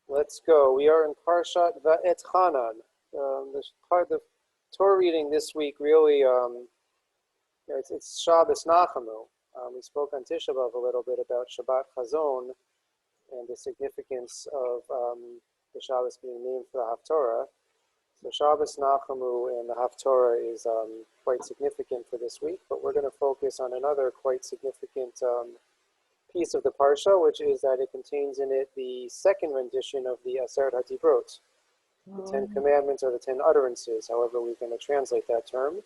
Let's go. We are in Parshat VaEtchanan. The Torah reading this week really, it's Shabbos Nachamu. We spoke on Tisha B'Av a little bit about Shabbat Chazon and the significance of the Shabbos being named for the Haftorah. So Shabbos Nachamu and the Haftorah is quite significant for this week, but we're going to focus on another quite significant piece of the Parsha, which is that it contains in it the second rendition of the Aseret HaDibrot, the 10 Commandments or the 10 Utterances, however we're going to translate that term.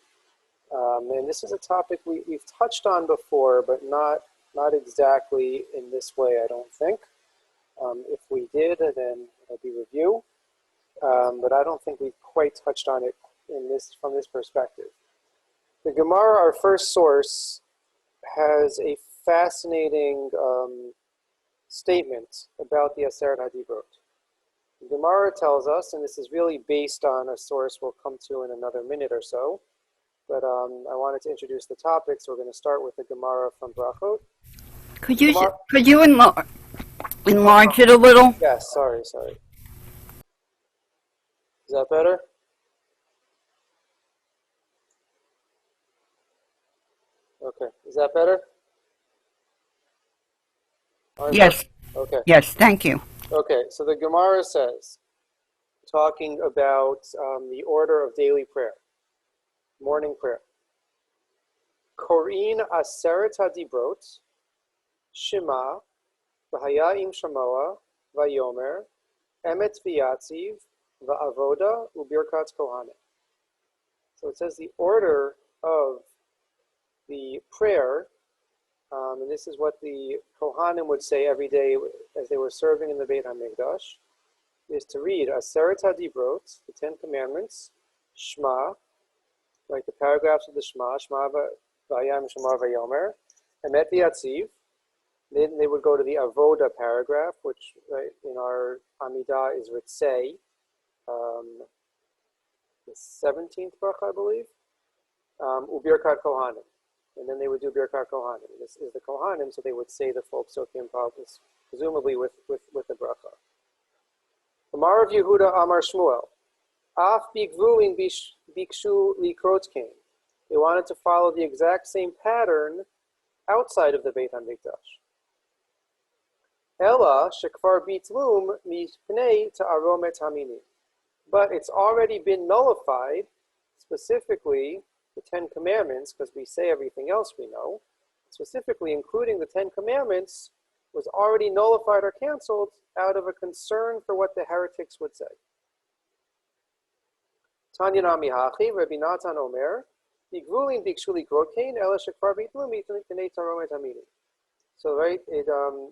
And this is a topic we've touched on before, but not exactly in this way, I don't think. If we did, then it'll be review. But I don't think we've quite touched on it from this perspective. The Gemara, our first source, has a fascinating statement about the Aseret HaDibrot. The Gemara tells us, and this is really based on a source we'll come to in another minute or so, but I wanted to introduce the topic, so we're going to start with the Gemara from Brachot. Could you enlarge it a little? Yes, sorry. Is that better? Okay, is that better? Yes. Okay. Yes, thank you. Okay, so the Gemara says, talking about the order of daily prayer, morning prayer. Korin Aseret HaDibrot, Shema, V'haya im Shamoa, Vayomer, Emet V'yatziv, Va'avoda, U'birkat Kohanim. So it says the order of the prayer, and this is what the Kohanim would say every day as they were serving in the Beit HaMikdash, is to read Aseret HaDibrot, the 10 Commandments, Shema, like the paragraphs of the Shema, Shema V'haya Shema Vayomer, Emet V'yatziv. Then they would go to the Avoda paragraph, which in our Amidah is Ritzei, the 17th bracha, I believe, U'birkat Kohanim. And then they would do Birkat Kohanim. This is the Kohanim, so they would say the folk Psukim, presumably with the bracha. Amar of Yehuda Amar Shmuel, Af bigvuin bikshu likrot kain. They wanted to follow the exact same pattern outside of the Beit HaMikdash. Ella shekvar bitlum mipnei ta'aromet hamini. But it's already been nullified, specifically the 10 Commandments, because we say everything else we know, specifically including the 10 Commandments, was already nullified or canceled out of a concern for what the heretics would say. Tanya Nami Hachi, Rabbi Natan Omer, Bigvulin Bikshuli Grokain, Ela Shekvar Bitlum, Mitnei Taromet Hamini. So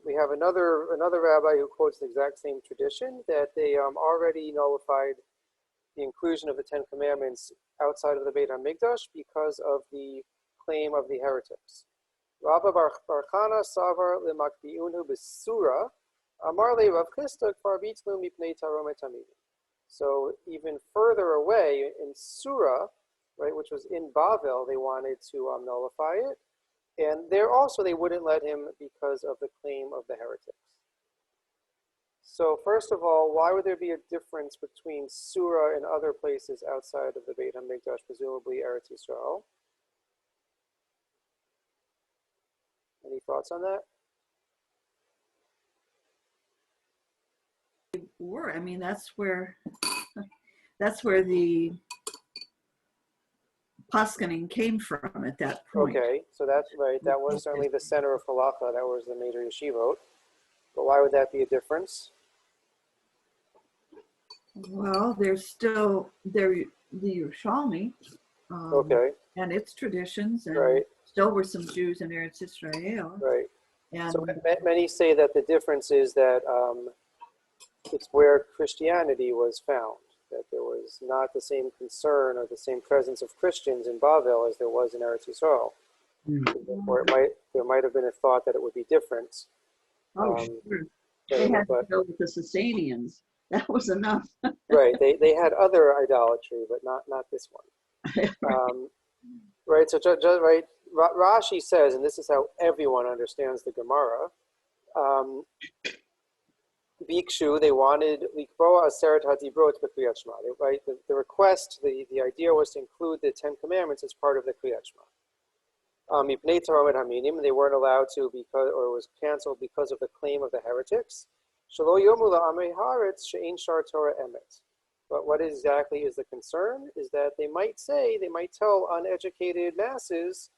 we have another rabbi who quotes the exact same tradition, that they already nullified the inclusion of the 10 Commandments outside of the Beit HaMikdash because of the claim of the heretics. Rabba Bar Chana Savar Lemakbiunu Besura Amar Le Rav Chisda Kfar Bitlu Mipnei Taromet Hamini. So even further away in Surah, right, which was in Bavel, they wanted to nullify it, and there also they wouldn't let him because of the claim of the heretics. So first of all, why would there be a difference between Surah and other places outside of the Beit HaMikdash, presumably Eretz Yisrael? Any thoughts on that? I mean, that's where the Pascaning came from at that point. Okay, so that's right. That was certainly the center of Halacha. That was the major yeshivot. But why would that be a difference? Well, there's still the Yerushalmi, okay, and its traditions, and right. Still were some Jews in Eretz Israel. Right. And so many say that the difference is that it's where Christianity was found, that there was not the same concern or the same presence of Christians in Bavel as there was in Eretz Yisrael. Or there might have been a thought that it would be different. Sure. They had to go with the Sasanians. That was enough. Right. They had other idolatry, but not this one. Right. So right. Rashi says, and this is how everyone understands the Gemara. Bikshu, they wanted Likboa Aseret HaDibrot b'Kriyat Shema. Right? The request, the idea was to include the Ten Commandments as part of the Kriyat Shema. Mipnei Torah Haminim, they weren't allowed to because, or was canceled because of the claim of the heretics. Shelo yomu la'amei haaretz she'ein shar Torah emet. But what exactly is the concern is that they might tell uneducated masses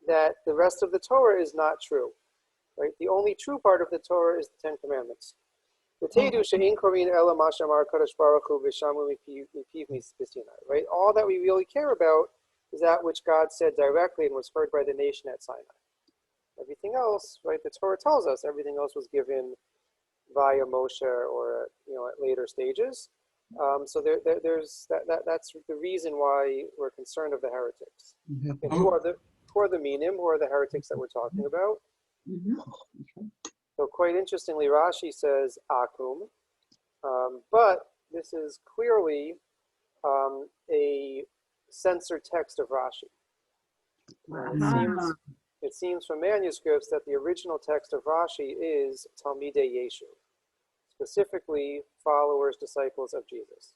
that the rest of the Torah is not true. Right? The only true part of the Torah is the Ten Commandments. Right? All that we really care about is that which God said directly and was heard by the nation at Sinai. Everything else, right? The Torah tells us everything else was given via Moshe or at later stages. So there's that's the reason why we're concerned of the heretics. And who are the minim? Who are the heretics that we're talking about? So quite interestingly, Rashi says akum, but this is clearly a censored text of Rashi. It seems from manuscripts that the original text of Rashi is Talmidei Yeshu, specifically followers, disciples of Jesus.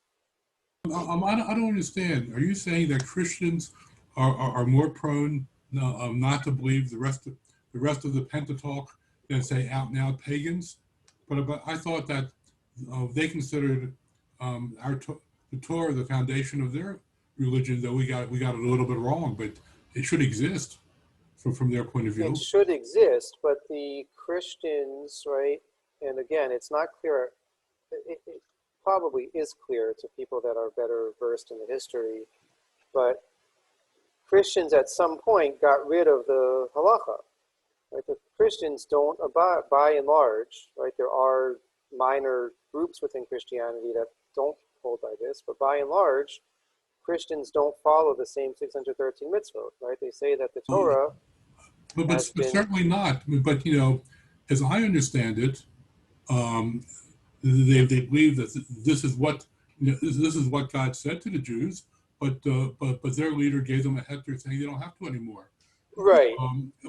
I don't understand. Are you saying that Christians are more prone not to believe the rest of the Pentateuch than, say, out and out pagans? But I thought that they considered the Torah the foundation of their religion. Though we got it a little bit wrong, but it should exist from their point of view. It should exist, but the Christians, right? And again, it's not clear. It probably is clear to people that are better versed in the history, but Christians at some point got rid of the halacha. Right? The Christians don't abide, by and large, right? There are minor groups within Christianity that don't hold by this, but by and large, Christians don't follow the same 613 mitzvot, right? They say that the Torah but certainly not. But as I understand it, they believe that this is what this is what God said to the Jews, but their leader gave them a heter saying they don't have to anymore. Right.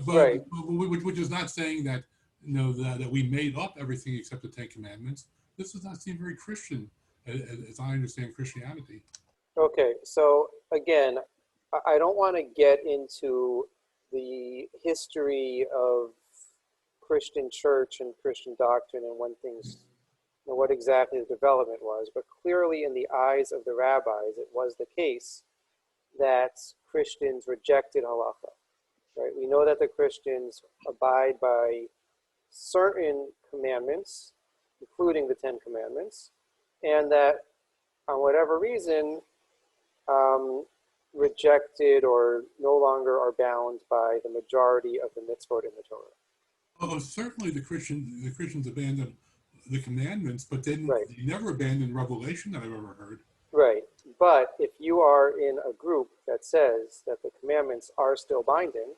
Right. Which is not saying that that we made up everything except the Ten Commandments. This does not seem very Christian, as I understand Christianity. Okay, so again, I don't want to get into the history of Christian church and Christian doctrine and when things, what exactly the development was, but clearly in the eyes of the rabbis, it was the case that Christians rejected halacha. Right? We know that the Christians abide by certain commandments, including the Ten Commandments, and that on whatever reason, rejected or no longer are bound by the majority of the mitzvot in the Torah. Oh, certainly the Christians abandoned the commandments, but they never abandoned revelation that I've ever heard. Right, but if you are in a group that says that the commandments are still binding,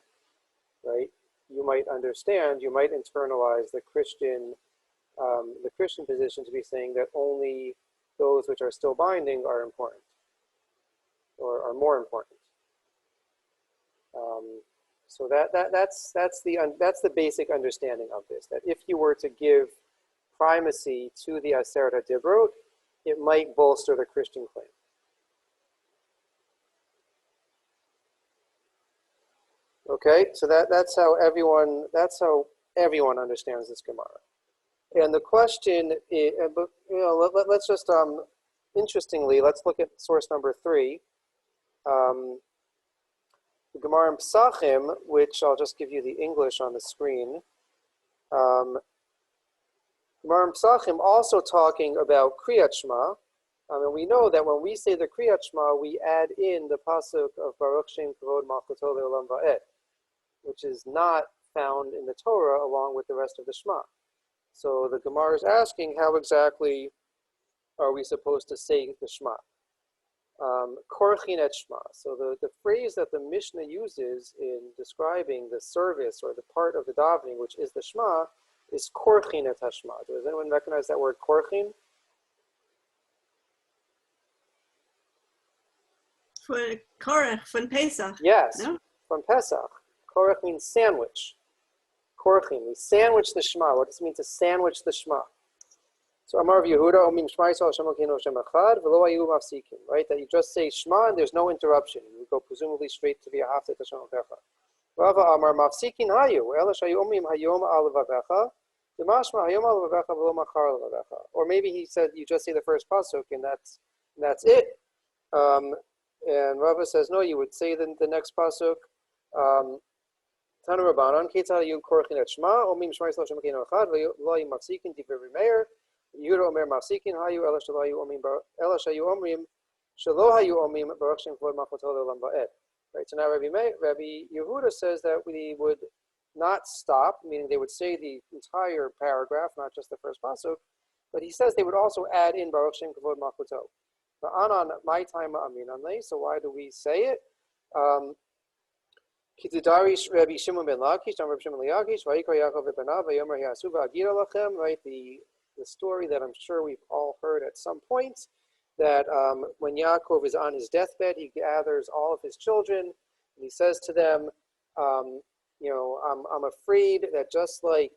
right, you might understand, you might internalize the Christian position to be saying that only those which are still binding are important, or are more important. So that's the basic understanding of this. That if you were to give primacy to the Aseret HaDibrot, it might bolster the Christian claim. Okay, so that's how everyone understands this Gemara. And the question is, let's just interestingly, let's look at source number 3. The Gemara in Pesachim, which I'll just give you the English on the screen. Gemara in Pesachim also talking about Kriyat Shema. And we know that when we say the Kriyat Shema, we add in the pasuk of Baruch Shem Kavod Malchuto Le'olam Va'ed, which is not found in the Torah along with the rest of the Shema. So the Gemara is asking, how exactly are we supposed to say the Shema? Korchin et Shema. So the phrase that the Mishnah uses in describing the service or the part of the davening, which is the Shema, is Korchin et Hashma. Does anyone recognize that word Korchin? For Korach, from Pesach. Yes, no? from Pesach. Korach means sandwich. korchin. We sandwich the Shema. What does it mean to sandwich the Shema? So Amar Yehuda Omim Shema Yisrael Hashem Elokeinu Hashem Echad V'lo Hayu Mafsikin. Right, that you just say Shema and there's no interruption. You go presumably straight to V'ahavta et Hashem Elokecha. Rava Amar Mafsikin Hayu Ela Shayu Omim Hayom Al Vavecha D'Mashma Hayom Al Vavecha V'lo Machar Al Vavecha. Or maybe he said you just say the first pasuk and that's it. And Rava says no, you would say the next pasuk. Tanu Rabbanan Ketzad Hayu Korchin et Shema Omim Shema Yisrael Hashem Elokeinu Echad V'lo Hayu Mafsikin Divrei Meir. Yehuda Omer Mafsikin Hayu Ela Shayu Omrim Shelo Hayu Omim Baruch Shem Kvod Malchuto Le'olam Va'ed. Right. So now Rabbi Yehuda says that we would not stop, meaning they would say the entire paragraph, not just the first pasuk, but he says they would also add in Baruch Shem Kvod Malchuto. But Anan my time Amin Anlei. So why do we say it? Kitudari Rabbi Shimon ben Lakish, Rabbi Shimon Lakish, Vayikra Yaakov v'Banav Vayomer Yasu v'Agira Lachem. Right. The story that I'm sure we've all heard at some point, that when Yaakov is on his deathbed, he gathers all of his children, and he says to them, I'm afraid that just like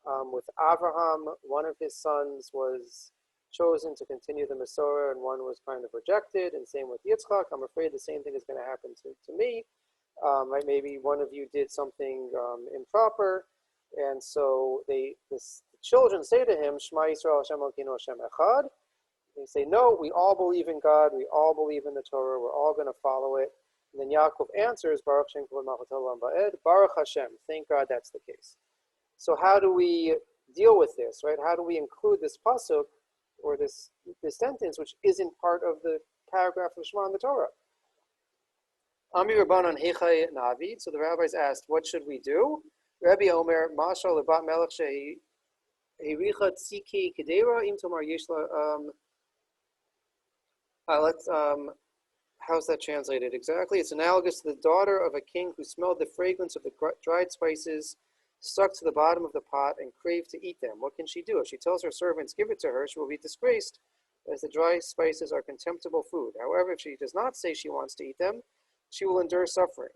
with Abraham, one of his sons was chosen to continue the Masorah and one was kind of rejected, and same with Yitzchak, I'm afraid the same thing is going to happen to me. Right, maybe one of you did something improper, and so the children say to him, Shema Yisrael Hashem Elokeinu Hashem Echad. They say, no, we all believe in God, we all believe in the Torah, we're all going to follow it. And then Yaakov answers, Baruch Shem Kvod Malchuto Le'olam Va'ed, Baruch Hashem, thank God that's the case. So how do we deal with this, right? How do we include this pasuk, or this sentence, which isn't part of the paragraph of Shema in the Torah? Ami Rabbanan Hechai Navid. So the rabbis asked, what should we do? Rabbi Omer, Mashal Lebat Melech Shehi Hericha Tziki Kedera Im Tomar Yeshla. How's that translated exactly? It's analogous to the daughter of a king who smelled the fragrance of the dried spices, stuck to the bottom of the pot, and craved to eat them. What can she do? If she tells her servants, give it to her, she will be disgraced, as the dry spices are contemptible food. However, if she does not say she wants to eat them, she will endure suffering.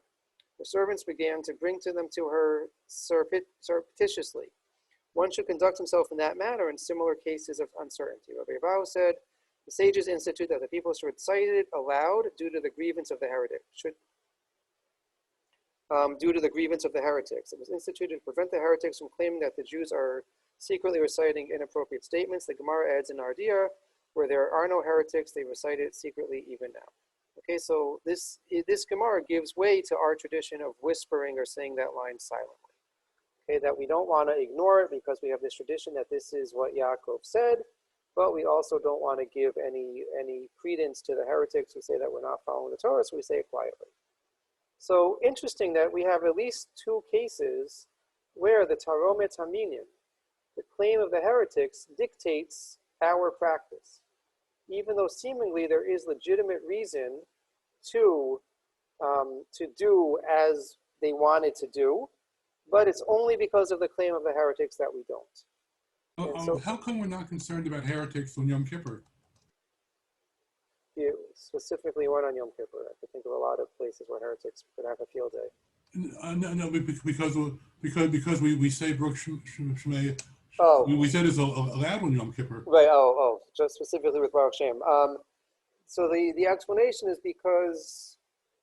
The servants began to bring them to her surreptitiously. One should conduct himself in that manner in similar cases of uncertainty. Rabbi Abahu said, the sages institute that the people should recite it aloud due to the grievance of the heretics. Due to the grievance of the heretics. It was instituted to prevent the heretics from claiming that the Jews are secretly reciting inappropriate statements. The Gemara adds in Ardia, where there are no heretics, they recite it secretly even now. Okay, so this Gemara gives way to our tradition of whispering or saying that line silently. Okay, that we don't want to ignore it because we have this tradition that this is what Yaakov said, but we also don't want to give any credence to the heretics who say that we're not following the Torah, so we say it quietly. So interesting that we have at least two cases where the Taromet Haminim, the claim of the heretics, dictates our practice, even though seemingly there is legitimate reason to do as they wanted to do, but it's only because of the claim of the heretics that we don't. So, how come we're not concerned about heretics on Yom Kippur? You specifically weren't on Yom Kippur. I could think of a lot of places where heretics could have a field day. No, because we say Baruch Shemay. Oh, we said it's allowed on Yom Kippur. Right. Just specifically with Baruch Shem. So the explanation is because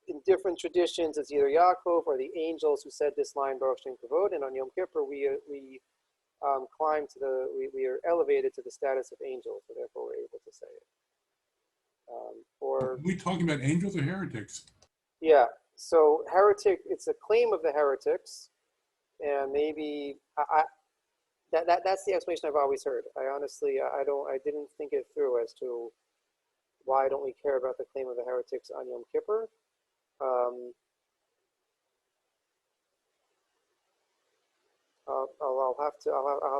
in different traditions, it's either Yaakov or the angels who said this line Baruch Shem Kavod, and on Yom Kippur we climb to we are elevated to the status of angels, so therefore we're able to say it. Are we talking about angels or heretics? Yeah. So heretic, it's a claim of the heretics, and maybe that's the explanation I've always heard. I honestly I didn't think it through as to why don't we care about the claim of the heretics on Yom Kippur. I'll have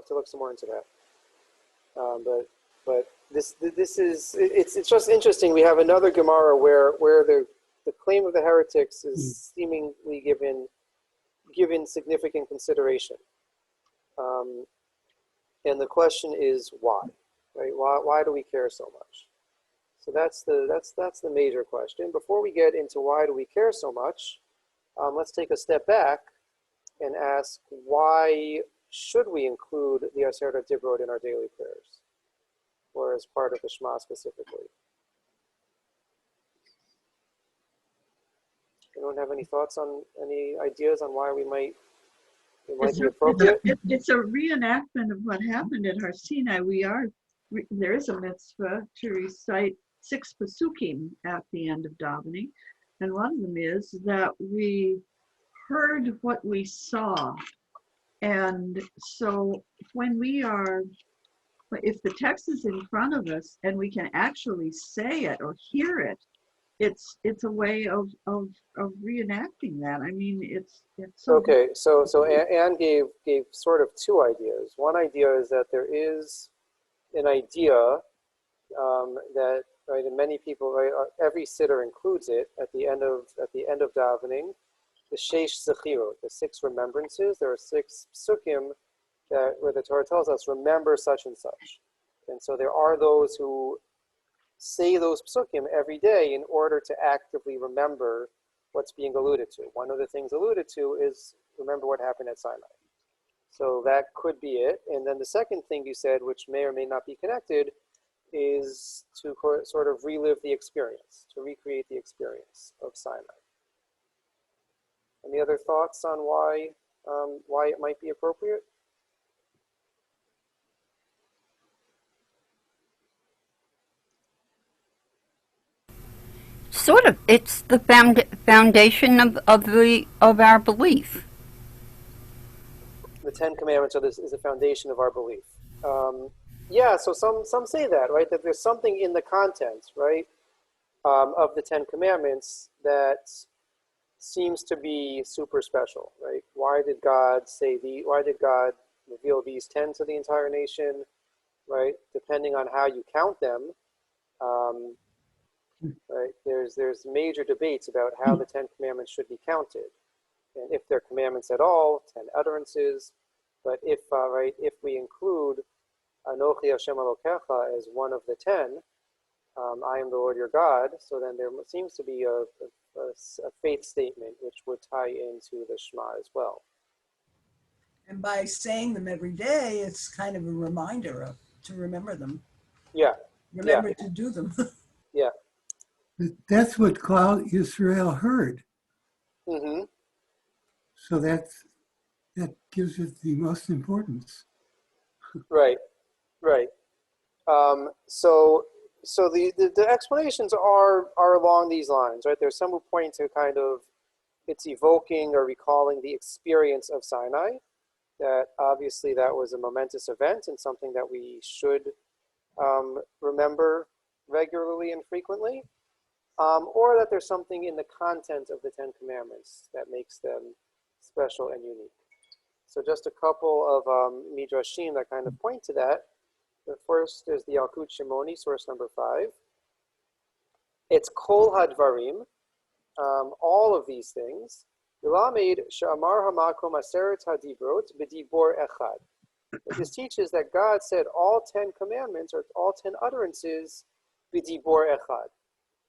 to look some more into that. But this is it's just interesting. We have another Gemara where the claim of the heretics is seemingly given significant consideration. And the question is why, right? Why do we care so much? So that's the major question. Before we get into why do we care so much, let's take a step back and ask, why should we include the Aseret Dibrot in our daily prayers, or as part of the Shema specifically? Anyone have any thoughts on, any ideas on why it might be appropriate? It's a reenactment of what happened at Har Sinai. There is a mitzvah to recite 6 pasukim at the end of davening, and one of them is that we heard what we saw. And so when if the text is in front of us and we can actually say it or hear it, it's a way of reenacting that. I mean, it's so Okay, so Anne gave sort of 2 ideas. One idea is that there is an idea that, right, and many people, right, every siddur includes it at the end of davening, the Sheish Zechirot, the 6 remembrances. There are 6 psukim where the Torah tells us, remember such and such. And so there are those who say those psukim every day in order to actively remember what's being alluded to. One of the things alluded to is remember what happened at Sinai. So that could be it. And then the second thing you said, which may or may not be connected, is to sort of relive the experience, to recreate the experience of Sinai. Any other thoughts on why it might be appropriate? Sort of. It's the foundation of our belief. The 10 Commandments is the foundation of our belief. Yeah, so some say that, right? That there's something in the content, right, of the 10 Commandments that seems to be super special, right? Why did God reveal these 10 to the entire nation, right? Depending on how you count them, right? There's major debates about how the 10 Commandments should be counted, and if they're commandments at all, 10 utterances. But if we include Anochi Hashem Elokecha as one of the 10, I am the Lord your God, so then there seems to be a faith statement which would tie into the Shema as well. And by saying them every day, it's kind of a reminder to remember them. Yeah. Remember to do them. Yeah. That's what Klal Yisrael heard. Mm-hmm. So that gives it the most importance. Right. So the explanations are along these lines, right? There's some who point to kind of it's evoking or recalling the experience of Sinai. That obviously that was a momentous event and something that we should remember regularly and frequently, or that there's something in the content of the 10 Commandments that makes them special and unique. So just a couple of midrashim that kind of point to that. The first is the Yalkut Shimoni, source number 5. It's Kol Hadvarim, all of these things. Yelamed Sha'amar Hamakom Aseret Hadibrot B'dibor Echad. This teaches that God said all 10 commandments or all 10 utterances B'dibor Echad,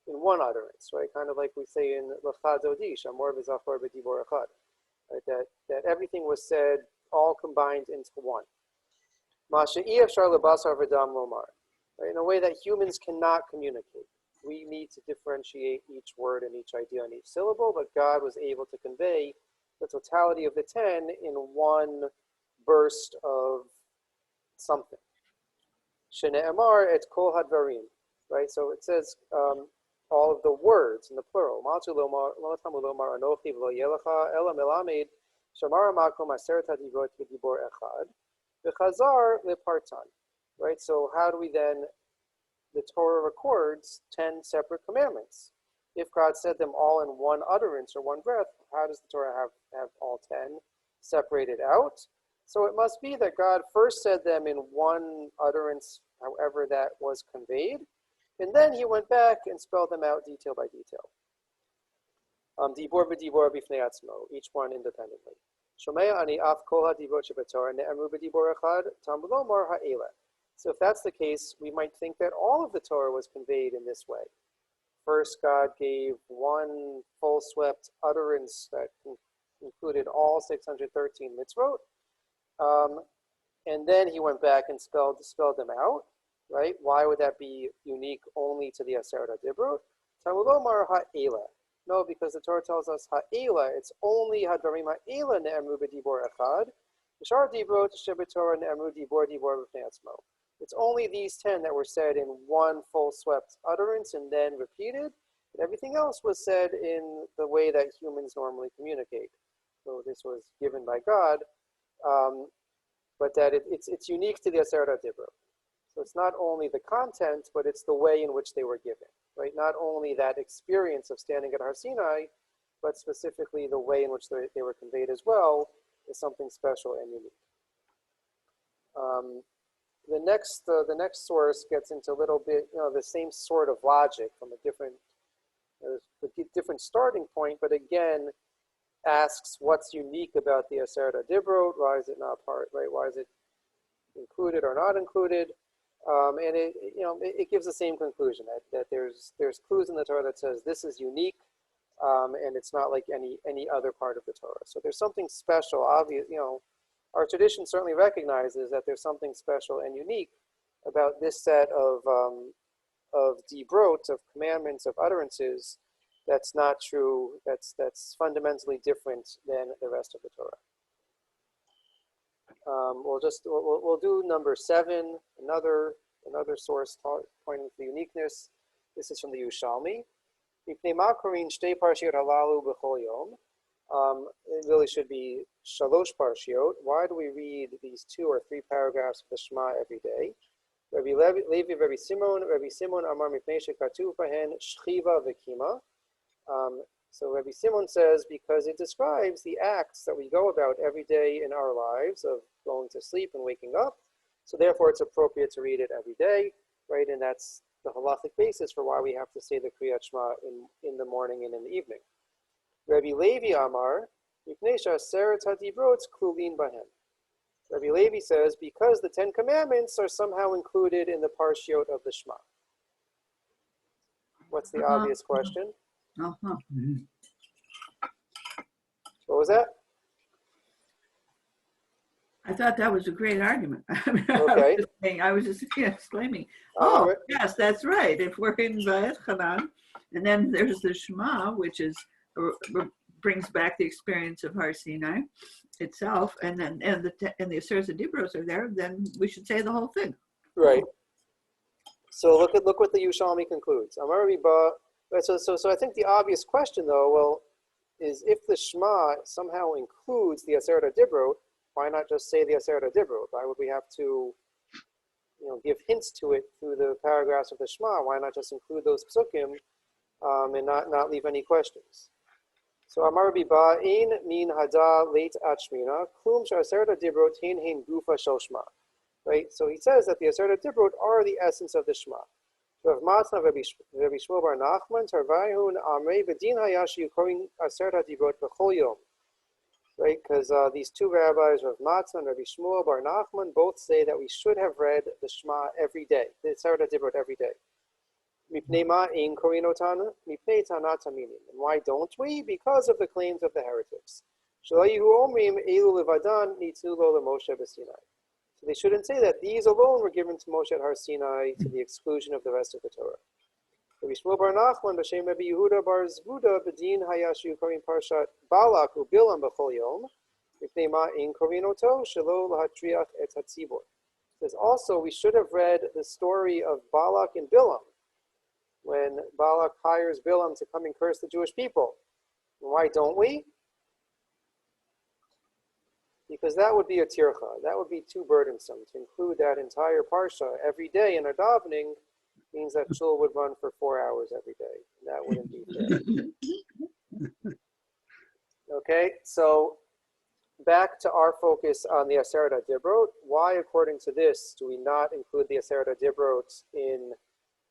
in one utterance, right? Kind of like we say in L'chad Zodi, Shamor V'Zachor B'dibor Echad. Right? That everything was said all combined into one. In a way that humans cannot communicate. We need to differentiate each word and each idea and each syllable, but God was able to convey the totality of the 10 in one burst of something. Shene'emar et kol hadvarim, right? So it says all of the words in the plural. Right? So how do we then, the Torah records 10 separate commandments. If God said them all in one utterance or one breath, how does the Torah have all 10 separated out? So it must be that God first said them in one utterance, however that was conveyed, and then he went back and spelled them out detail by detail. Dibor b'dibor b'fnei atzmo, each one independently. Shomea ani af kol ha'dibrot shebetorah ne'emru b'dibor echad, tam v'lomar ha'eleh. So if that's the case, we might think that all of the Torah was conveyed in this way. First, God gave one full-swept utterance that included all 613 mitzvot. And then he went back and spelled them out, right? Why would that be unique only to the Aseret HaDibrot? Talmud Omar ha'ela. No, because the Torah tells us ha'ela, it's only ha'darim ha'ela ne'emru b'dibor echad. V'shar dibrot shebetorah ne'emru dibor b'fnei atzmo. It's only these 10 that were said in one full swept utterance and then repeated. And everything else was said in the way that humans normally communicate. So this was given by God, but that it's unique to the Aseret HaDibrot. So it's not only the content, but it's the way in which they were given, right? Not only that experience of standing at Har Sinai, but specifically the way in which they were conveyed as well is something special and unique. The next source gets into a little bit, the same sort of logic from a different starting point, but again, asks what's unique about the Aseret HaDibrot. Why is it not part, right? Why is it included or not included? And it gives the same conclusion that there's clues in the Torah that says this is unique, and it's not like any other part of the Torah. So there's something special. Obvious, our tradition certainly recognizes that there's something special and unique about this set of dibrot, of commandments, of utterances. That's not true. That's fundamentally different than the rest of the Torah. We'll do number 7, another source pointing to the uniqueness. This is from the Yerushalmi. It really should be Shalosh Parshiot. Why do we read these 2 or 3 paragraphs of the Shema every day? Rabbi Levi, Rabbi Simon Amar Mipnei Shekatuv Bahen Shchiva V'Kima. So Rabbi Simon says, because it describes the acts that we go about every day in our lives of going to sleep and waking up. So therefore it's appropriate to read it every day, right? And that's the halachic basis for why we have to say the Kriyat Shema in the morning and in the evening. Rabbi Levi Amar, Mipnei she'aseret hadibrot klulin bahem. Rabbi Levi says, because the 10 commandments are somehow included in the parshiot of the Shema. What's the obvious question? What was that? I thought that was a great argument. Okay. I was just exclaiming, Right. yes, that's right. If we're in VaEtchanan, and then there's the Shema, which is brings back the experience of Har Sinai itself, and the Aseret HaDibrot are there, then we should say the whole thing. Right. So look what the Yerushalmi concludes. Amar Riba. So I think the obvious question, though, is if the Shema somehow includes the Aseret HaDibrot, why not just say the Aseret HaDibrot? Why would we have to, give hints to it through the paragraphs of the Shema? Why not just include those psukim and not leave any questions? So Amar Biba ein min hada late achmina klum she'aseret hadibrot hein gufa shel Shema. Right. So he says that the Aseret HaDibrot are the essence of the Shema. Rav Matna Rabbi Shmuel bar Nachman Tarvayhun Amrei B'din Hayashi Yukorin Aseret HaDibrot B'chol Yom. Right, because these 2 rabbis, Rav Matna and Rabbi Shmuel bar Nachman, both say that we should have read the Shema every day, the Aseret HaDibrot every day. Mipnei ma ein korin otanu, mipnei tanat aminim. And why don't we? Because of the claims of the heretics. Shelo yehu omrim elu levadan nitnu lo leMoshe b'Sinai. So they shouldn't say that these alone were given to Moshe at Har Sinai to the exclusion of the rest of the Torah. Rabbi Shmuel bar Nachman b'shem Rabbi Yehuda bar Zvuda b'din hayashu korin parshat Balak uBilam b'chol yom mipnei ma ein korin oto shelo lahatriach et hatzibor. Says also we should have read the story of Balak and Bilam when Balak hires Bilam to come and curse the Jewish people. And why don't we? Because that would be a tircha. That would be too burdensome. To include that entire parsha every day in our davening means that shul would run for 4 hours every day. And that wouldn't be fair. Okay, so back to our focus on the Aseret HaDibrot. Why, according to this, do we not include the Aseret HaDibrot in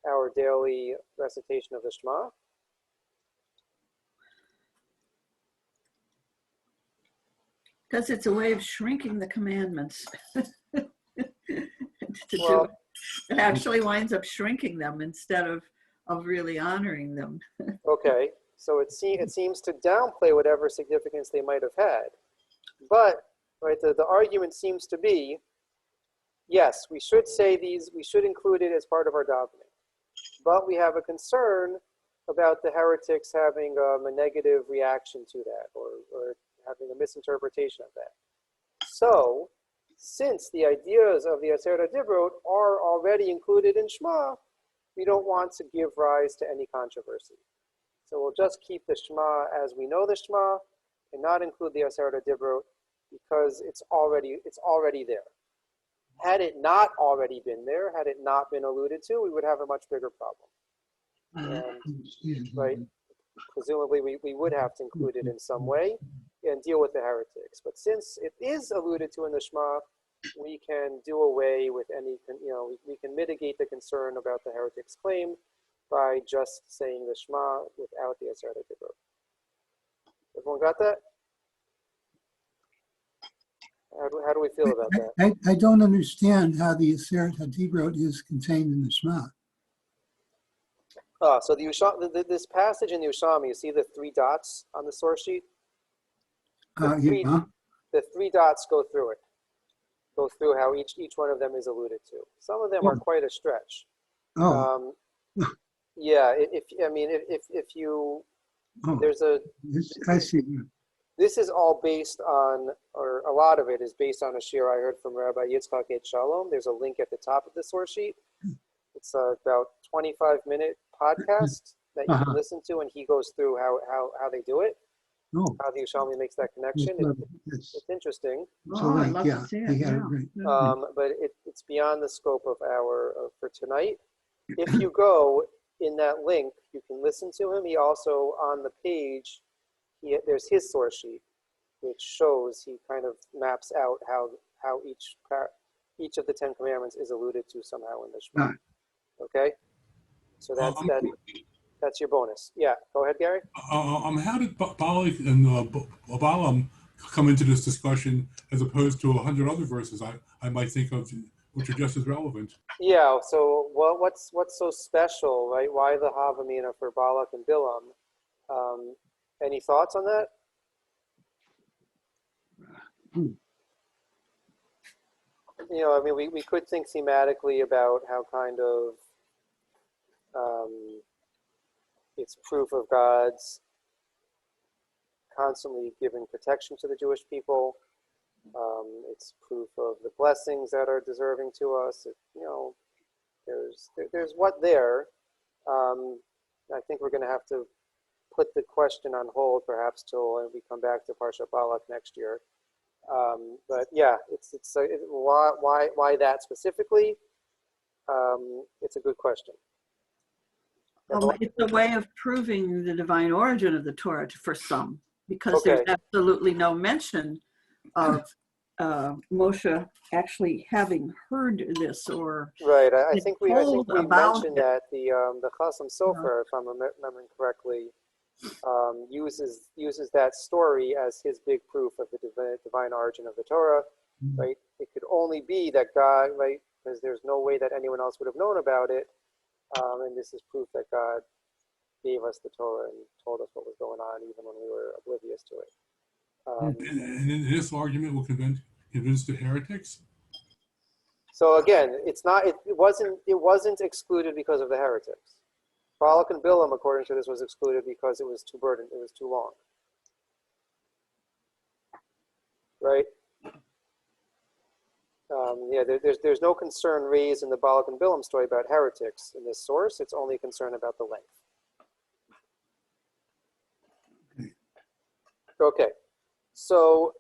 our daily recitation of the Shema? Because it's a way of shrinking the commandments. Well, it actually winds up shrinking them instead of really honoring them. Okay, So it seems to downplay whatever significance they might have had. But right, the argument seems to be, yes, we should say these, we should include it as part of our davening. But we have a concern about the heretics having a negative reaction to that, or having a misinterpretation of that. So, since the ideas of the Aseret Dibrot are already included in Shema, we don't want to give rise to any controversy. So we'll just keep the Shema as we know the Shema, and not include the Aseret Dibrot because it's already there. Had it not already been there, had it not been alluded to, we would have a much bigger problem. And, right? Presumably, we would have to include it in some way and deal with the heretics. But since it is alluded to in the Shema, we can do away with any, we can mitigate the concern about the heretics' claim by just saying the Shema without the Aseret Dibrot. Everyone got that? How do we feel about that? I don't understand how the Aseret HaDibrot is contained in the Shema. So this passage in the Yerushalmi, you see the 3 dots on the source sheet? The 3 dots go through it. Go through how each one of them is alluded to. Some of them are quite a stretch. Yeah, if you, there's a, I see. this is all based on, or a lot of it is based on a shir I heard from Rabbi Yitzchak et Shalom. There's a link at the top of the source sheet. It's about 25-minute podcast that you can listen to, and he goes through how they do it, how the Yerushalmi makes that connection. It's interesting. I'd love to see it. Yeah. But it's beyond the scope of for tonight. If you go in that link, you can listen to him. He also, on the page, there's his source sheet, which shows, he kind of maps out how each of the 10 commandments is alluded to somehow in the Shema. Okay? So that's your bonus. Yeah, go ahead, Gary. How did Balak and Balaam come into this discussion as opposed to 100 other verses I might think of which are just as relevant? Yeah, so what's so special, right? Why the Havamina for Balak and Bilam? Any thoughts on that? We could think thematically about how kind of it's proof of God's constantly giving protection to the Jewish people. It's proof of the blessings that are deserving to us. There's what there. I think we're going to have to put the question on hold perhaps till we come back to Parshat Balak next year. But yeah, why that specifically? It's a good question. It's a way of proving the divine origin of the Torah for some, because there's absolutely no mention of Moshe actually having heard this or right. I think we mentioned that the Chasam Sofer, if I'm remembering correctly, uses that story as his big proof of the divine origin of the Torah. Right? It could only be that God, right? Because there's no way that anyone else would have known about it. And this is proof that God gave us the Torah and told us what was going on, even when we were oblivious to it. And this argument will convince the heretics. So again, it wasn't excluded because of the heretics. Balak and Bilam, according to this, was excluded because it was too burdened. It was too long. Right? There's no concern raised in the Balak and Bilam story about heretics in this source. It's only concern about the length. Okay, so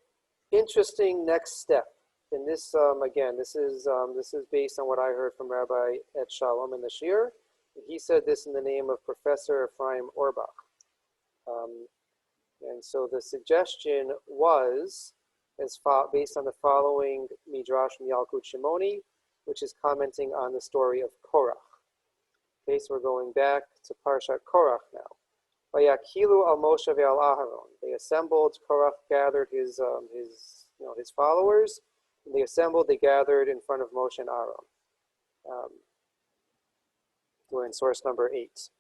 interesting next step. And this again, this is based on what I heard from Rabbi Et Shalom in the Shir. He said this in the name of Professor Ephraim Orbach. And so the suggestion was based on the following Midrash from Yalkut Shimoni, which is commenting on the story of Korach. Okay, so we're going back to Parshat Korach now. Vayakilu al Moshe ve'al Aharon. They assembled. Korach gathered his followers. And they gathered in front of Moshe and Aaron. We're in source number 8.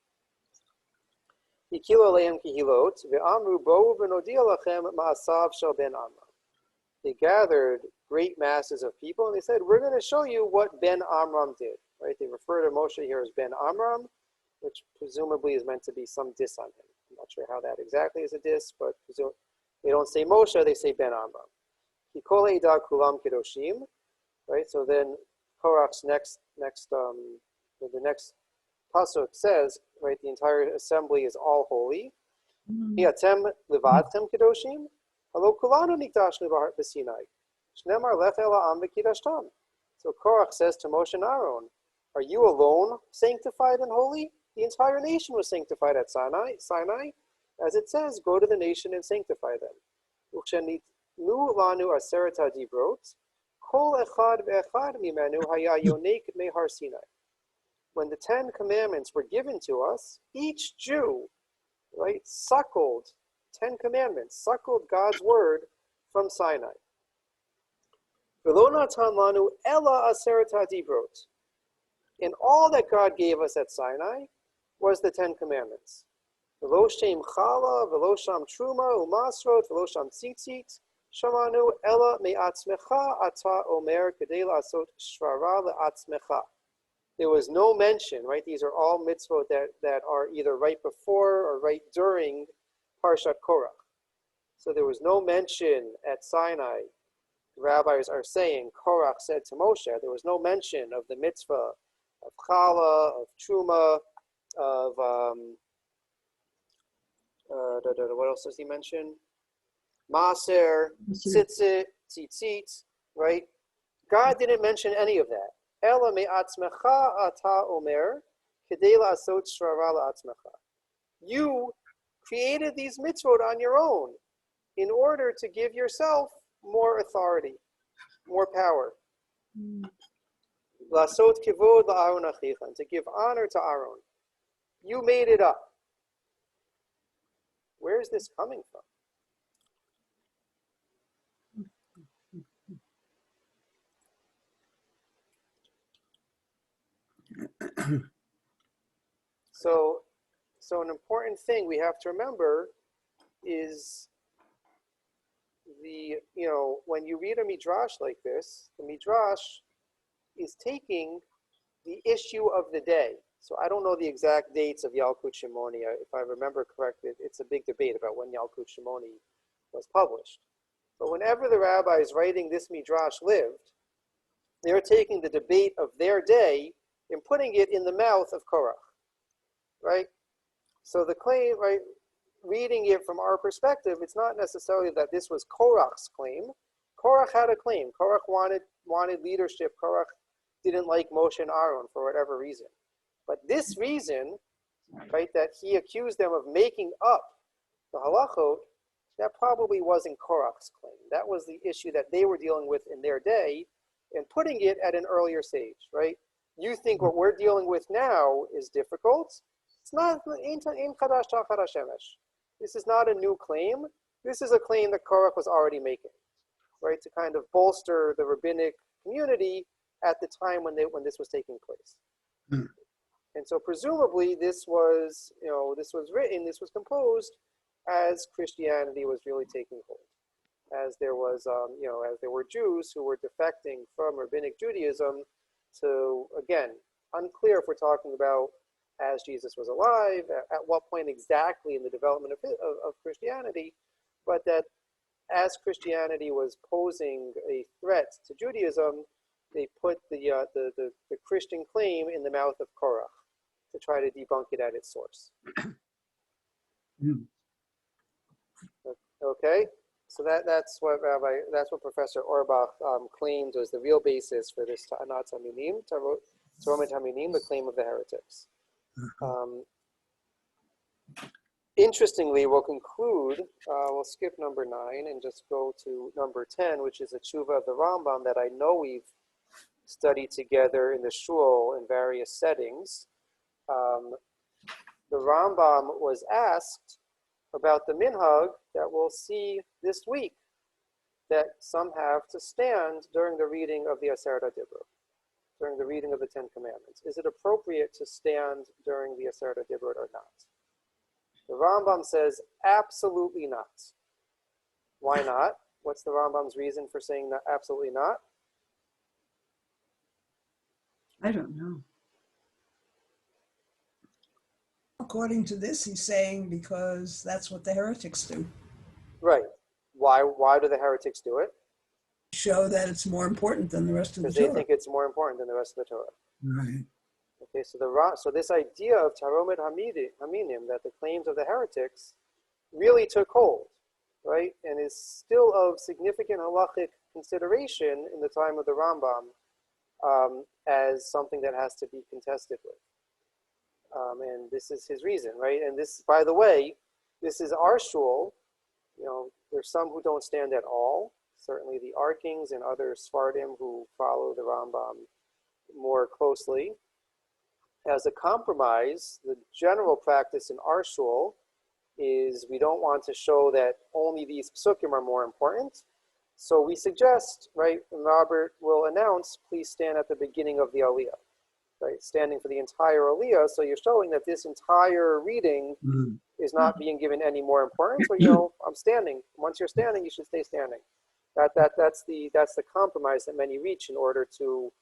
Hikilo aleim kihilot, ve'amru bo'u v'nodia lachem ma'asav shel ben Amram. They gathered great masses of people, and they said, we're going to show you what Ben Amram did. Right? They refer to Moshe here as Ben Amram, which presumably is meant to be some diss on him. I'm not sure how that exactly is a diss, but they don't say Moshe, they say Ben Amram. Hikol eida kulam kedoshim. Right? So then Korach's next the next pasuk says, right, the entire assembly is all holy. Atem levadchem kedoshim, halo kulanu nikdashnu b'Sinai. Shnemar lech el ha'am v'kidashtam. So Korach says to Moshe and Aaron, are you alone sanctified and holy? The entire nation was sanctified at Sinai. As it says, go to the nation and sanctify them. Uchshenitnu lanu aseret hadibrot, kol echad ve'echad mimenu haya yonek mehar Sinai. When the 10 commandments were given to us, each Jew, right, suckled 10 commandments, suckled God's word from Sinai. V'lo natan lanu ela aseret hadibrot. And all that God gave us at Sinai was the 10 commandments. V'lo shem chala, v'lo sham truma, u'masrot, v'lo sham tzitzit, shamanu ela me'atzmecha ata omer kedei la'asot shvara le'atzmecha. There was no mention, right? These are all mitzvot that are either right before or right during Parshat Korach. So there was no mention at Sinai. The rabbis are saying, Korach said to Moshe, there was no mention of the mitzvah of challah, of truma, of what else does he mention? Maser, tzitzit, right? God didn't mention any of that. Ela me'atzmecha ata omer, kedei la'asot shvara la'atzmecha. You created these mitzvot on your own in order to give yourself more authority, more power. La'asot kivod la'aron achichan, to give honor to Aaron. You made it up. Where is this coming from? So an important thing we have to remember is when you read a midrash like this, the midrash is taking the issue of the day. So I don't know the exact dates of Yalkut Shimoni. If I remember correctly, it's a big debate about when Yalkut Shimoni was published. But whenever the rabbis writing this midrash lived, they're taking the debate of their day and putting it in the mouth of Korach, right? So the claim, right, reading it from our perspective, it's not necessarily that this was Korach's claim. Korach had a claim. Korach wanted leadership. Korach didn't like Moshe and Aaron for whatever reason. But this reason, right, that he accused them of making up the halachot, that probably wasn't Korach's claim. That was the issue that they were dealing with in their day and putting it at an earlier stage, right? You think what we're dealing with now is difficult. It's not, this is not a new claim. This is a claim that Korach was already making, right? To kind of bolster the rabbinic community at the time when this was taking place. And so presumably this was composed as Christianity was really taking hold, as there was, as there were Jews who were defecting from rabbinic Judaism to, again, unclear if we're talking about as Jesus was alive, at what point exactly in the development of Christianity, but that as Christianity was posing a threat to Judaism, they put the Christian claim in the mouth of Korach to try to debunk it at its source. Okay, so that's what Professor Orbach claimed was the real basis for this Ta'anat Haminim, Taromet Haminim, the claim of the heretics. Interestingly, we'll conclude, we'll skip number 9 and just go to number 10, which is a tshuva of the Rambam that I know we've studied together in the shul in various settings. The Rambam was asked about the minhag that we'll see this week, that some have to stand during the reading of the Aseret HaDibrot, during the reading of the 10 Commandments. Is it appropriate to stand during the Aseret HaDibrot or not? The Rambam says absolutely not. Why not? What's the Rambam's reason for saying that absolutely not? I don't know. According to this, he's saying because that's what the heretics do. Right. Why do the heretics do it? Show that it's more important than the rest of the Because they Torah. think it's more important than the rest of the Torah. Right. Okay, so this idea of Taromet Haminim, that the claims of the heretics really took hold, right, and is still of significant halachic consideration in the time of the Rambam as something that has to be contested with. And this is his reason, right? And this, by the way, this is our shul. You know, there's some who don't stand at all. Certainly the Arkings and other Sfardim who follow the Rambam more closely. As a compromise, the general practice in our shul is we don't want to show that only these psukim are more important. So we suggest, right, and Robert will announce, please stand at the beginning of the Aliyah, right, standing for the entire Aliyah. So you're showing that this entire reading is not being given any more importance. So, you know, I'm standing. Once you're standing, you should stay standing. That's the compromise that many reach in order to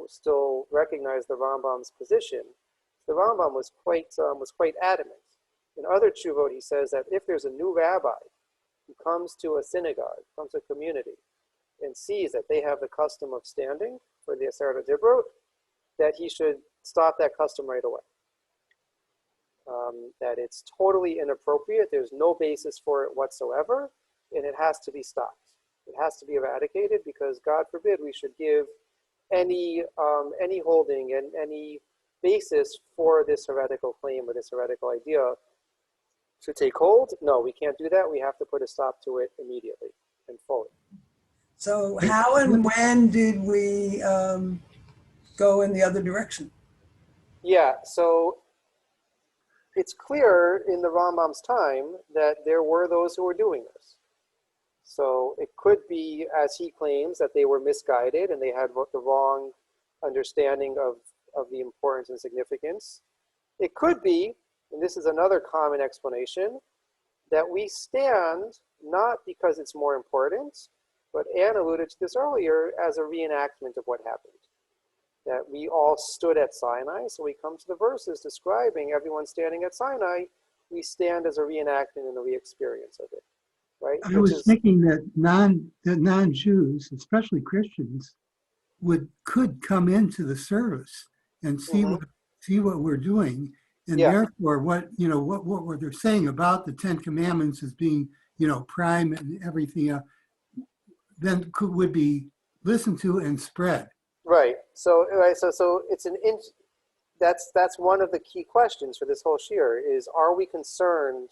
still recognize the Rambam's position. The Rambam was quite adamant. In other tshuvot, he says that if there's a new rabbi who comes to a synagogue, comes to a community, and sees that they have the custom of standing for the Aseret Dibrot, that he should stop that custom right away. That it's totally inappropriate. There's no basis for it whatsoever, and it has to be stopped. It has to be eradicated because, God forbid, we should give any holding and any basis for this heretical claim or this heretical idea to take hold. No, we can't do that. We have to put a stop to it immediately and fully. So how and when did we go in the other direction? Yeah, so it's clear in the Rambam's time that there were those who were doing this. So it could be, as he claims, that they were misguided and they had the wrong understanding of the importance and significance. It could be, and this is another common explanation, that we stand not because it's more important, but Anne alluded to this earlier, as a reenactment of what happened. That we all stood at Sinai, so we come to the verses describing everyone standing at Sinai, we stand as a reenactment and a re-experience of it. Right? I was thinking that non-Jews, especially Christians, could come into the service and see what we're doing, and therefore what they're saying about the Ten Commandments as being prime and everything then would be listened to and spread. Right. So it's that's one of the key questions for this whole shiur is, are we concerned,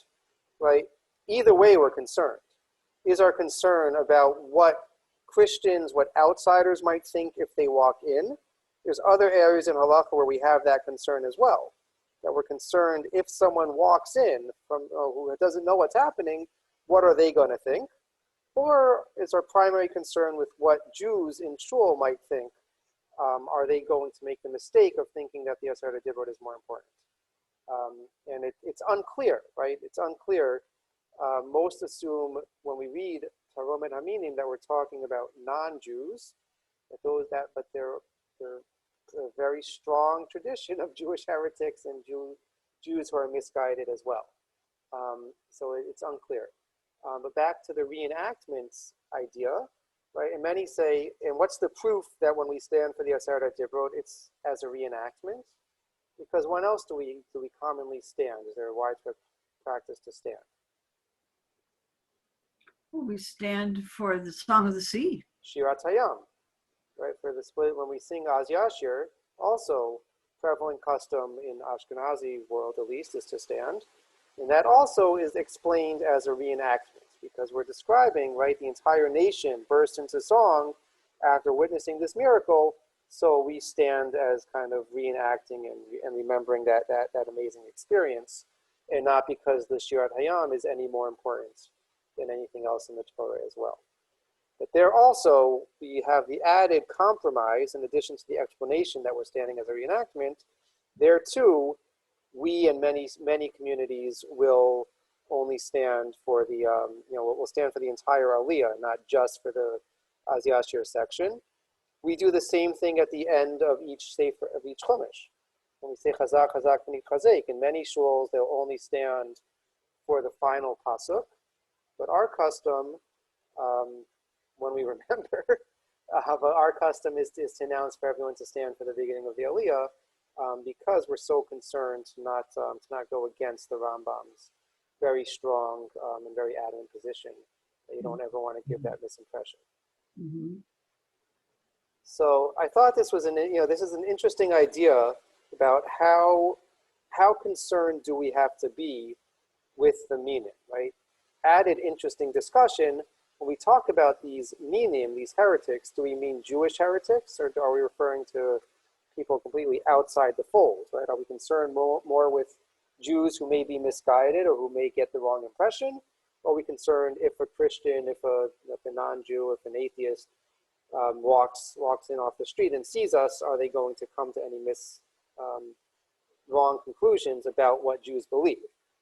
right? Either way, we're concerned. Is our concern about what Christians, what outsiders might think if they walk in? There's other areas in halacha where we have that concern as well. That we're concerned if someone walks in from who doesn't know what's happening, what are they going to think? Or is our primary concern with what Jews in shul might think? Are they going to make the mistake of thinking that the Aseret Dibrot is more important? And it's unclear, right? It's unclear. Most assume when we read Taromet Haminim that we're talking about non-Jews, but they're a very strong tradition of Jewish heretics and Jews who are misguided as well. So it's unclear. But back to the reenactments idea, right? And many say, and what's the proof that when we stand for the Aseret Dibrot, it's as a reenactment? Because when else do we commonly stand? Is there a widespread practice to stand? Well, we stand for the Song of the Sea. Shirat Hayam, right? For the split, when we sing Az Yashir, also prevalent custom in Ashkenazi world at least is to stand. And that also is explained as a reenactment because we're describing, right, the entire nation burst into song after witnessing this miracle. So we stand as kind of reenacting and remembering that amazing experience, and not because the Shirat Hayam is any more important than anything else in the Torah as well. But there also, we have the added compromise, in addition to the explanation that we're standing as a reenactment, there too, we and many communities will only stand for the, will stand for the entire Aliyah, not just for the Az Yashir section. We do the same thing at the end of each sefer, of each chumash. When we say Chazak, Chazak, V'nit Chazek, in many shuls they'll only stand for the final pasuk. But our custom, when we remember, but our custom is to announce for everyone to stand for the beginning of the Aliyah, because we're so concerned to not go against the Rambam's very strong and very adamant position. That you don't ever want to give that misimpression. Mhm. So I thought this was this is an interesting idea about how concerned do we have to be with the minim, right? Added interesting discussion. When we talk about these minim, these heretics, do we mean Jewish heretics, or are we referring to people completely outside the fold, right? Are we concerned more with Jews who may be misguided or who may get the wrong impression? Or are we concerned if a Christian, if a non-Jew, if an atheist walks in off the street and sees us, are they going to come to any wrong conclusions about what Jews believe?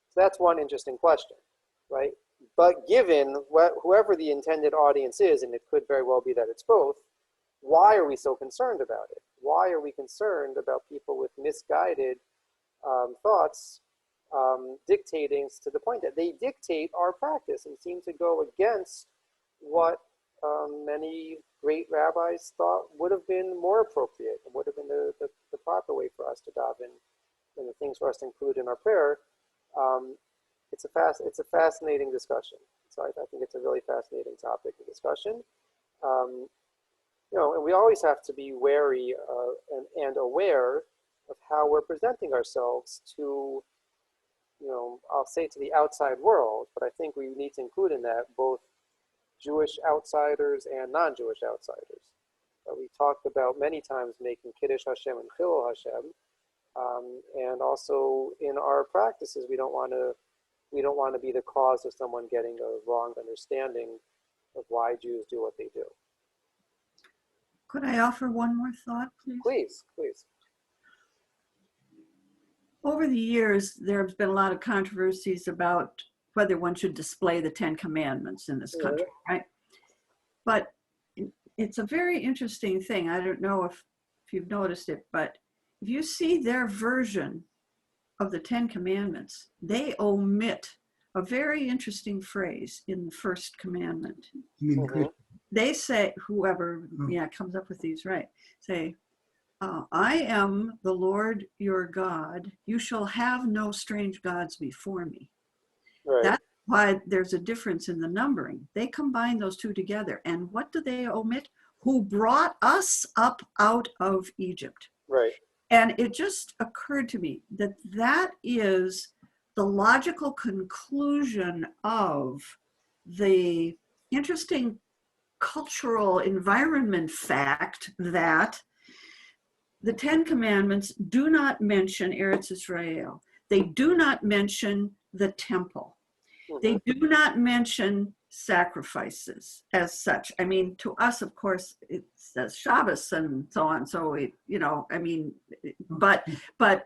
So that's one interesting question, right? But given whoever the intended audience is, and it could very well be that it's both, why are we so concerned about it? Why are we concerned about people with misguided thoughts dictating to the point that they dictate our practice and seem to go against what many great rabbis thought would have been more appropriate and would have been the proper way for us to daven and the things for us to include in our prayer. It's a fascinating discussion. So I think it's a really fascinating topic of discussion. And we always have to be wary and aware of how we're presenting ourselves to, I'll say to the outside world, but I think we need to include in that both Jewish outsiders and non-Jewish outsiders. We talked about many times making Kiddush Hashem and Chilul Hashem, and also in our practices, we don't want to be the cause of someone getting a wrong understanding of why Jews do what they do. Could I offer one more thought, please? Please. Over the years, there have been a lot of controversies about whether one should display the 10 Commandments in this country, right? But it's a very interesting thing. I don't know if you've noticed it, but if you see their version of the 10 Commandments, they omit a very interesting phrase in the first commandment. You mean Christian? They say, whoever comes up with these, right, say, I am the Lord your God. You shall have no strange gods before me. Right. That's why there's a difference in the numbering. They combine those two together. And what do they omit? Who brought us up out of Egypt. Right. And it just occurred to me that that is the logical conclusion of the interesting cultural environment fact that the 10 Commandments do not mention Eretz Israel. They do not mention the temple. They do not mention sacrifices as such. I mean, to us, of course, it says Shabbos and so on. So, but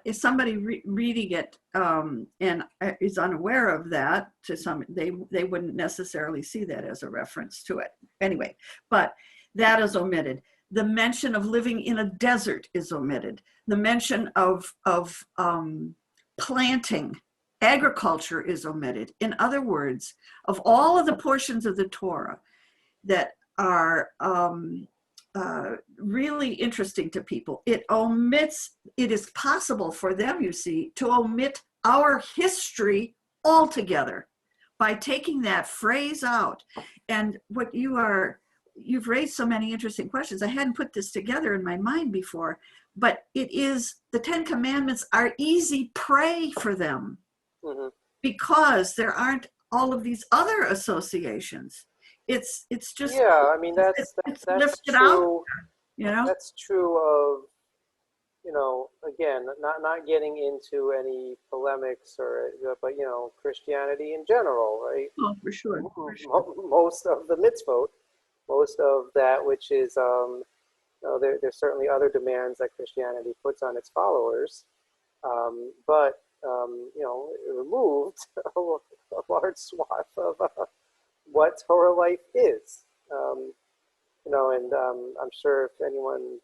if somebody reading it and is unaware of that, they wouldn't necessarily see that as a reference to it. Anyway, but that is omitted. The mention of living in a desert is omitted. The mention of planting, agriculture is omitted. In other words, of all of the portions of the Torah that are really interesting to people, it is possible for them, you see, to omit our history altogether by taking that phrase out. And you've raised so many interesting questions. I hadn't put this together in my mind before, but the 10 Commandments are easy prey for them. Because there aren't all of these other associations. It's just that's lifted true. Out, That's true of again, not getting into any polemics but Christianity in general, right? Oh, for sure. Most of the mitzvot, most of that which is there's certainly other demands that Christianity puts on its followers, but removed a large swath of what Torah life is. And I'm sure if anyone,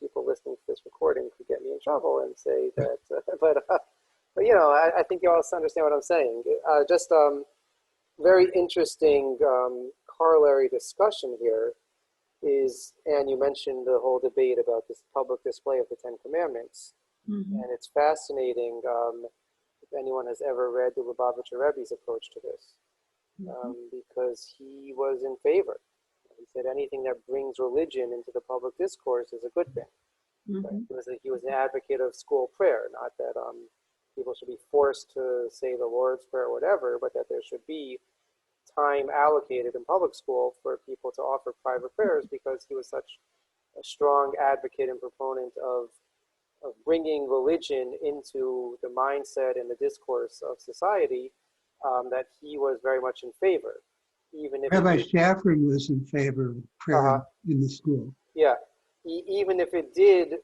people listening to this recording could get me in trouble and say that, but I think you all understand what I'm saying. Just very interesting corollary discussion here is, and you mentioned the whole debate about this public display of the Ten Commandments. Mhm. And it's fascinating if anyone has ever read the Lubavitcher Rebbe's approach to this, because he was in favor. He said anything that brings religion into the public discourse is a good thing. Mhm. He was an advocate of school prayer, not that people should be forced to say the Lord's Prayer or whatever, but that there should be time allocated in public school for people to offer private prayers, because he was such a strong advocate and proponent of bringing religion into the mindset and the discourse of society, that he was very much in favor, even if Rabbi Shafran was in favor of prayer in the school. Yeah, even if it did,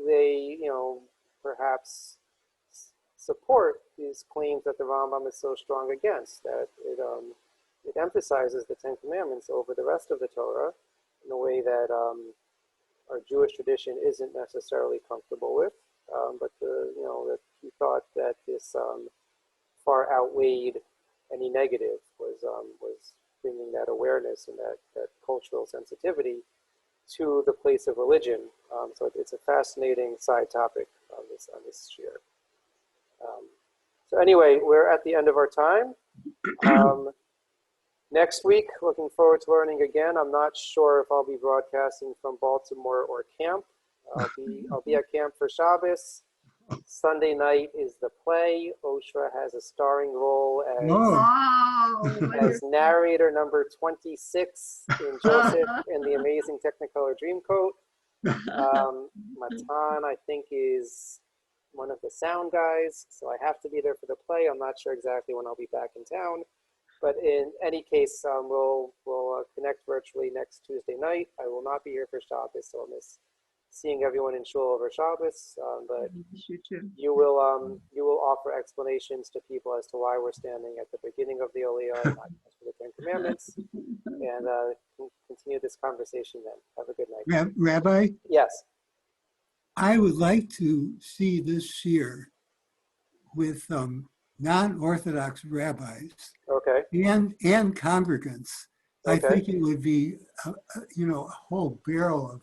they, perhaps support these claims that the Rambam is so strong against, that it emphasizes the Ten Commandments over the rest of the Torah in a way that our Jewish tradition isn't necessarily comfortable with, but that he thought that this far outweighed any negative, was bringing that awareness and that cultural sensitivity to the place of religion. So it's a fascinating side topic on this year. So anyway, we're at the end of our time. Next week, looking forward to learning again. I'm not sure if I'll be broadcasting from Baltimore or camp. I'll be at camp for Shabbos. Sunday night is the play. Oshra has a starring role as narrator number 26 in Joseph and the Amazing Technicolor Dreamcoat. Matan, I think, is one of the sound guys, so I have to be there for the play. I'm not sure exactly when I'll be back in town, but in any case, we'll connect virtually next Tuesday night. I will not be here for Shabbos, so I'll miss seeing everyone in shul over Shabbos, but you will offer explanations to people as to why we're standing at the beginning of the Aliyah, not just for the Ten Commandments, and continue this conversation then. Have a good night. Rabbi? Yes. I would like to see this year with non-Orthodox rabbis and congregants. I think it would be a whole barrel of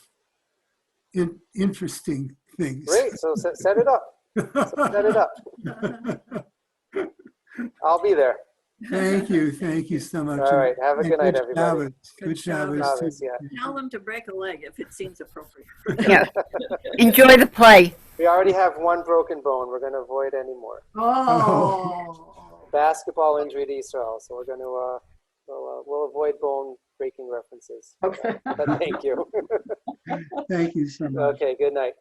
interesting things. Great. So set it up. Set it up. I'll be there. Thank you so much. All right. Have a good night, everybody. Good Shabbos. Yeah. Tell them to break a leg if it seems appropriate. Yeah. Enjoy the play. We already have one broken bone. We're going to avoid any more. Oh. Basketball injury to Israel. So we're going to we'll avoid bone breaking references. Okay. But thank you. Thank you so much. Okay. Good night.